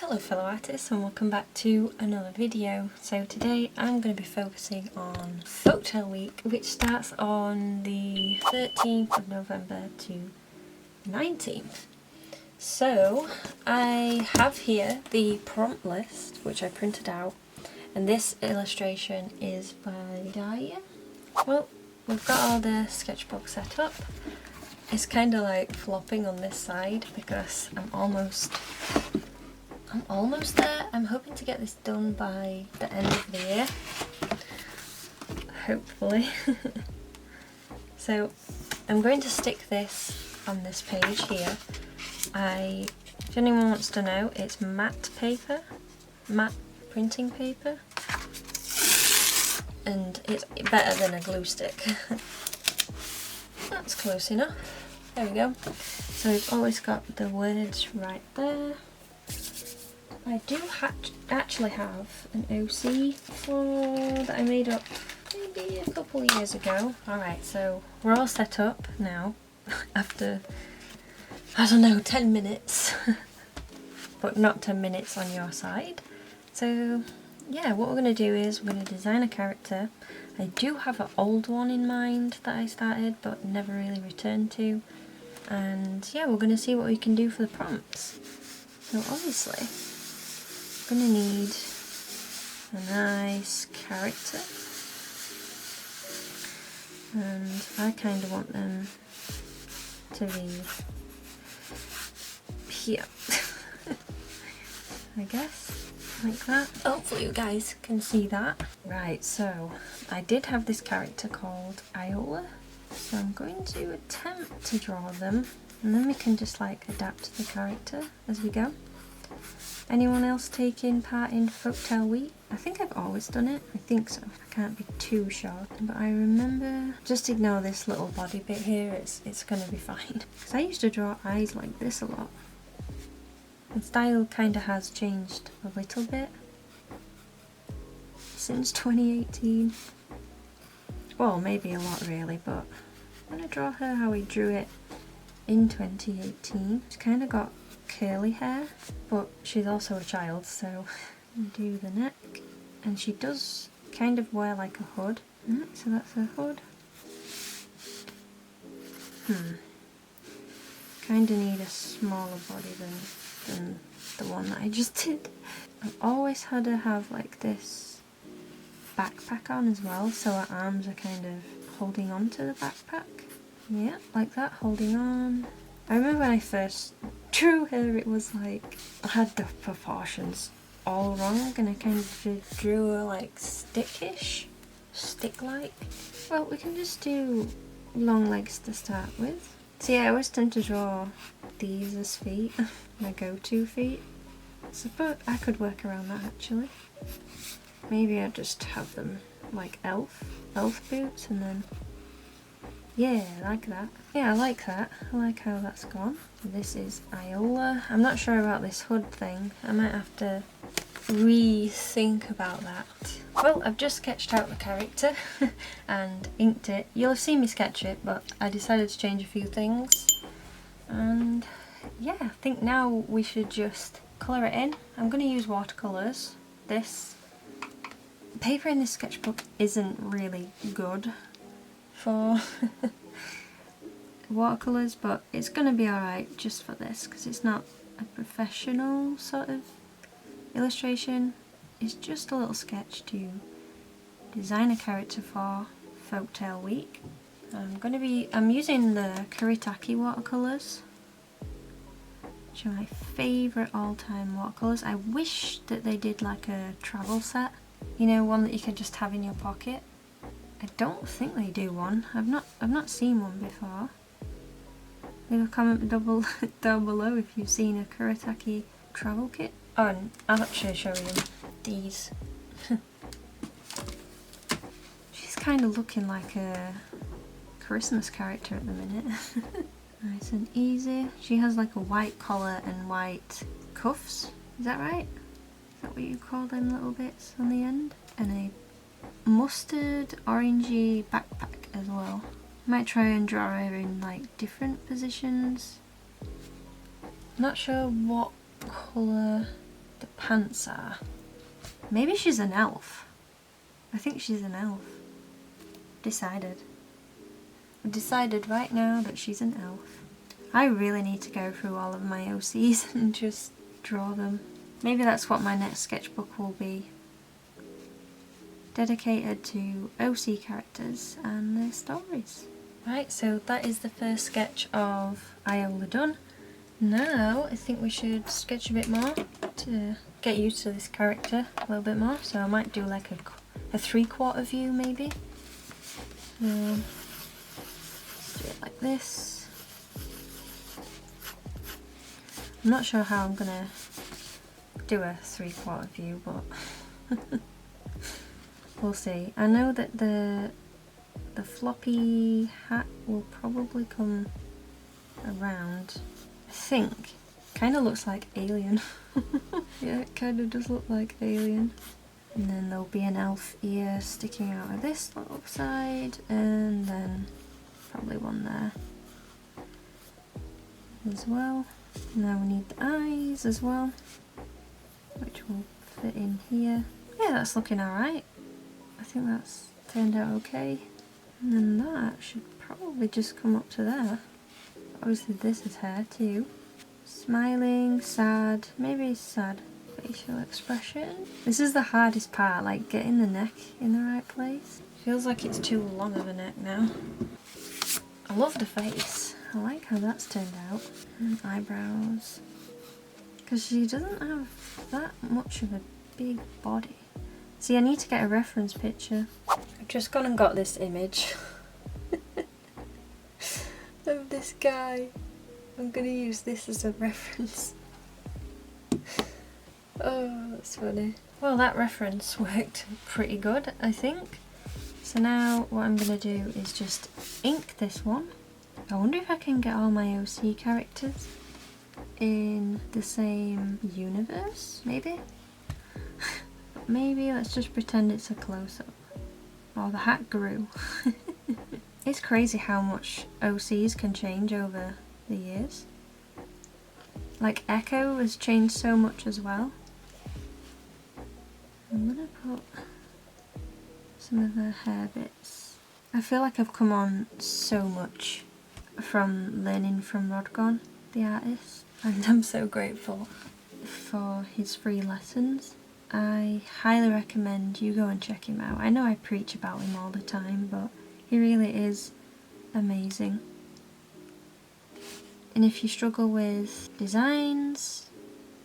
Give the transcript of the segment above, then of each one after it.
Hello fellow artists and welcome back to another video. So today I'm going to be focusing on Folktale week, which starts on the 13th of November to 19th. So I have here the prompt list which I printed out, and this illustration is by Daya. Well, we've got all the sketchbook set up. It's kind of like flopping on this side because I'm almost there. I'm hoping to get this done by the end of the year, hopefully. So I'm going to stick this on this page here. If anyone wants to know, it's matte paper, matte printing paper, and it's better than a glue stick. That's close enough. There we go. So we've always got the words right there. I do actually have an OC that I made up maybe a couple of years ago. Alright, so we're all set up now after, I don't know, 10 minutes. But not 10 minutes on your side. So yeah, what we're going to do is we're going to design a character. I do have an old one in mind that I started but never really returned to. And yeah, we're going to see what we can do for the prompts. So obviously, I'm going to need a nice character, and I kind of want them to be here, I guess, like that. Hopefully you guys can see that. Right, so I did have this character called Iola, so I'm going to attempt to draw them, and then we can just like adapt the character as we go. Anyone else taking part in Folktale week? I think I've always done it. I think so. I can't be too sure. But I remember, just ignore this little body bit here, it's going to be fine. Because I used to draw eyes like this a lot. The style kind of has changed a little bit since 2018. Well, maybe a lot really, but I'm going to draw her how we drew it in 2018. She's kind of got curly hair, but she's also a child, so do the neck, and she does kind of wear like a hood. So that's her hood. Kind of need a smaller body than the one that I just did. I've always had her have like this backpack on as well, so her arms are kind of holding on to the backpack. Yeah, like that, holding on. I remember when I first drew her, it was like, I had the proportions all wrong, and I kind of drew her like stick-ish, stick-like. Well, we can just do long legs to start with. So yeah, I always tend to draw these as feet, my go-to feet. So I could work around that actually. Maybe I'd just have them like elf boots, and then yeah, like that. Yeah, I like that. I like how that's gone. This is Iola. I'm not sure about this hood thing. I might have to rethink about that. Well, I've just sketched out the character and inked it. You'll have seen me sketch it, but I decided to change a few things. And yeah, I think now we should just colour it in. I'm going to use watercolours. This paper in this sketchbook isn't really good for watercolours, but it's going to be alright just for this because it's not a professional sort of illustration. It's just a little sketch to design a character for Folktale week. I'm using the Kuretake watercolours, which are my favourite all-time watercolours. I wish that they did like a travel set, you know, one that you could just have in your pocket. I don't think they do one. I've not seen one before. Leave a comment down below if you've seen a Kuretake travel kit. Oh, and I'll actually show you these. She's kind of looking like a Christmas character at the minute. Nice and easy. She has like a white collar and white cuffs. Is that right? Is that what you call them little bits on the end? And a mustard orangey backpack as well. Might try and draw her in like different positions. Not sure what colour the pants are. Maybe she's an elf. I think she's an elf. Decided. I've decided right now that she's an elf. I really need to go through all of my OCs and just draw them. Maybe that's what my next sketchbook will be. Dedicated to OC characters and their stories. Right, so that is the first sketch of Iola done. Now I think we should sketch a bit more to get used to this character a little bit more. So I might do like a 3/4 view maybe. Let's do it like this. I'm not sure how I'm gonna do a 3/4 view, but we'll see. I know that the floppy hat will probably come around. I think. Kind of looks like Alien. Yeah, it kind of does look like Alien. And then there'll be an elf ear sticking out of this little side, and then probably one there as well. Now we need the eyes as well, which will fit in here. Yeah, that's looking alright. I think that's turned out okay. And then that should probably just come up to there. Obviously this is hair too. Smiling, sad, maybe sad facial expression. This is the hardest part, like getting the neck in the right place. Feels like it's too long of a neck now. I love the face. I like how that's turned out. And eyebrows. Because she doesn't have that much of a big body. See, I need to get a reference picture. I've just gone and got this image of this guy. I'm gonna use this as a reference. Oh, that's funny. Well, that reference worked pretty good, I think. So now what I'm gonna do is just ink this one. I wonder if I can get all my OC characters in the same universe, maybe? Maybe let's just pretend it's a close-up. Oh, the hat grew. It's crazy how much OCs can change over the years. Like Echo has changed so much as well. I'm gonna put some of the hair bits. I feel like I've come on so much from learning from Rodgon, the artist, and I'm so grateful for his free lessons. I highly recommend you go and check him out. I know I preach about him all the time, but he really is amazing. And if you struggle with designs,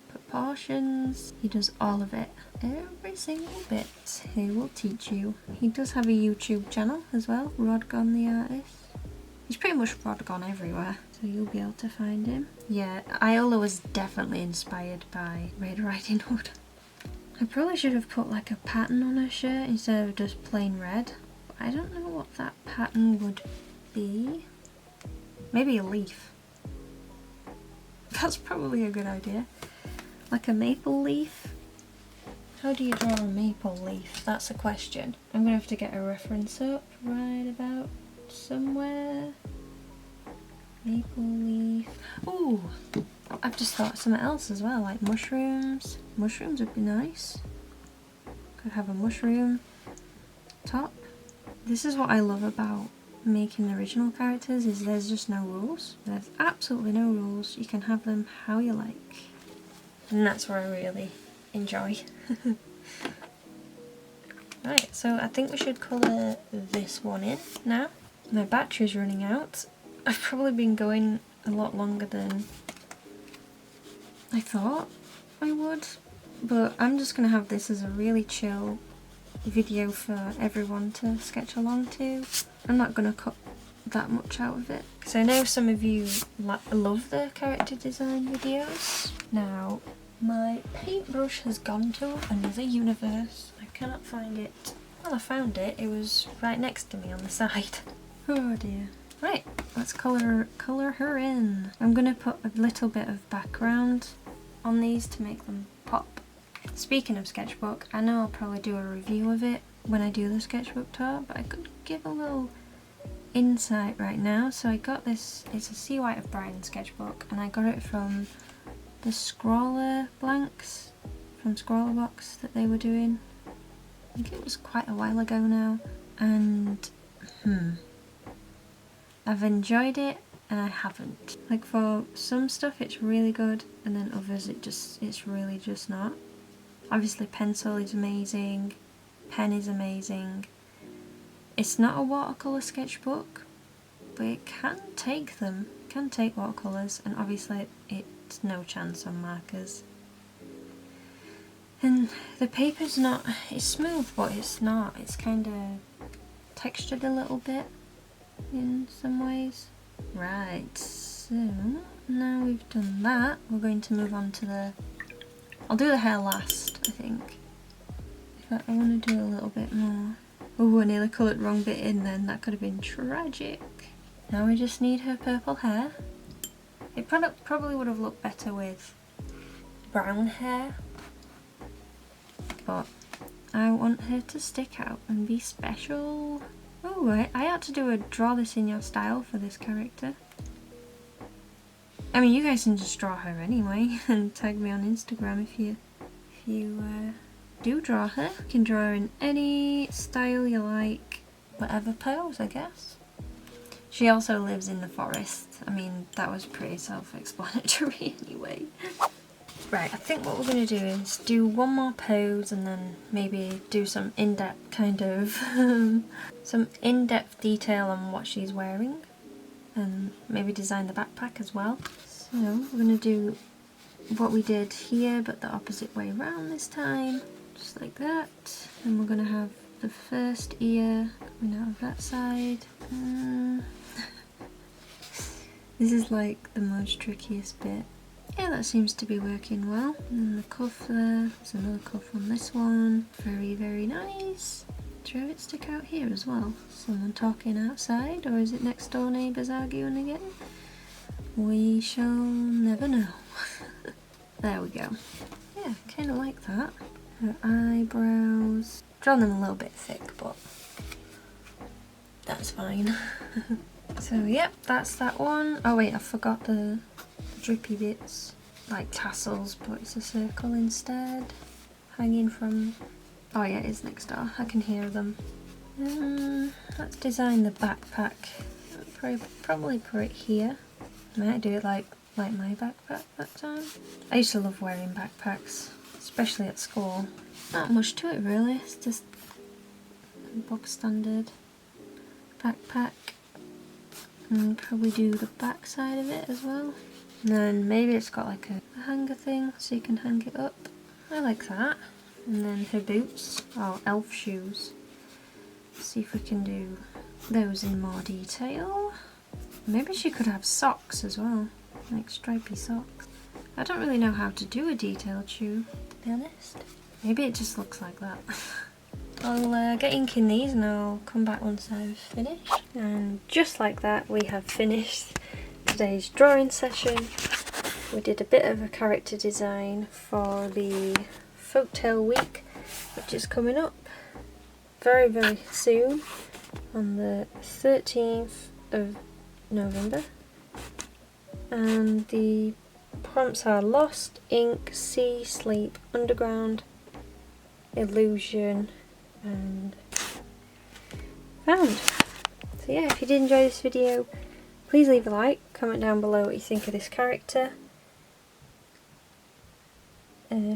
proportions, he does all of it. Every single bit he will teach you. He does have a YouTube channel as well, Rodgon the artist. He's pretty much Rodgon everywhere, so you'll be able to find him. Yeah, Iola was definitely inspired by Red Riding Hood. I probably should have put like a pattern on her shirt instead of just plain red. I don't know what that pattern would be. Maybe a leaf. That's probably a good idea. Like a maple leaf. How do you draw a maple leaf? That's a question. I'm gonna have to get a reference up right about somewhere. Maple leaf. Ooh! I've just thought of something else as well, like mushrooms. Mushrooms would be nice. Could have a mushroom top. This is what I love about making the original characters, is there's just no rules. There's absolutely no rules. You can have them how you like. And that's what I really enjoy. Right, so I think we should colour this one in now. My battery's running out. I've probably been going a lot longer than I thought I would, but I'm just going to have this as a really chill video for everyone to sketch along to. I'm not going to cut that much out of it, because I know some of you love the character design videos. Now, my paintbrush has gone to another universe. I cannot find it. Well, I found it. It was right next to me on the side. Oh dear. Right, let's colour her in. I'm going to put a little bit of background on these to make them pop. Speaking of sketchbook, I know I'll probably do a review of it when I do the sketchbook tour, but I could give a little insight right now. So I got this, it's a Sea White of Brighton sketchbook, and I got it from the scrawlrbox from scrawlrbox that they were doing. I think it was quite a while ago now, and I've enjoyed it and I haven't. Like for some stuff it's really good, and then others it's really just not. Obviously pencil is amazing, pen is amazing. It's not a watercolour sketchbook, but it can take them. It can take watercolours, and obviously it's no chance on markers. And the paper's not, it's smooth, but it's not. It's kind of textured a little bit in some ways. Right, so now we've done that, we're going to move on to the, I'll do the hair last, I think. In fact, I want to do a little bit more. Oh, I nearly coloured the wrong bit in then, that could have been tragic. Now we just need her purple hair. It probably would have looked better with brown hair, but I want her to stick out and be special. Oh, I had to do a draw this in your style for this character. I mean, you guys can just draw her anyway and tag me on Instagram if you do draw her. You can draw her in any style you like, whatever pose, I guess. She also lives in the forest. I mean, that was pretty self-explanatory anyway. Right, I think what we're going to do is do one more pose and then maybe do some in-depth kind of some in-depth detail on what she's wearing, and maybe design the backpack as well. So we're going to do what we did here but the opposite way around this time, just like that. And we're going to have the first ear coming out of that side. This is like the most trickiest bit. Yeah, that seems to be working well. And then the cuff there, there's another cuff on this one. Very, very nice. Do you have it stick out here as well? Someone talking outside, or is it next door neighbours arguing again? We shall never know. There we go. Yeah, kind of like that. Her eyebrows. Drawn them a little bit thick, but that's fine. So yep, that's that one. Oh wait, I forgot the drippy bits, like tassels, but it's a circle instead, hanging from, oh yeah, it is next door, I can hear them. Let's design the backpack. Probably put it here. I might do it like my backpack that time. I used to love wearing backpacks, especially at school. Not much to it really, it's just bog standard backpack. And probably do the back side of it as well. And then maybe it's got like a hanger thing so you can hang it up. I like that. And then her boots, oh, elf shoes. Let's see if we can do those in more detail. Maybe she could have socks as well, like stripy socks. I don't really know how to do a detailed shoe, to be honest. Maybe it just looks like that. I'll get inking these and I'll come back once I've finished. And just like that, we have finished today's drawing session. We did a bit of a character design for the Folktale week, which is coming up very, very soon on the 13th of November. And the prompts are lost, ink, sea, sleep, underground, illusion, and found. So yeah, if you did enjoy this video, please leave a like, comment down below what you think of this character,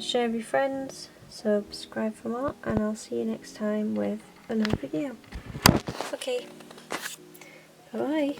share with your friends, subscribe for more, and I'll see you next time with another video. Okay, bye bye.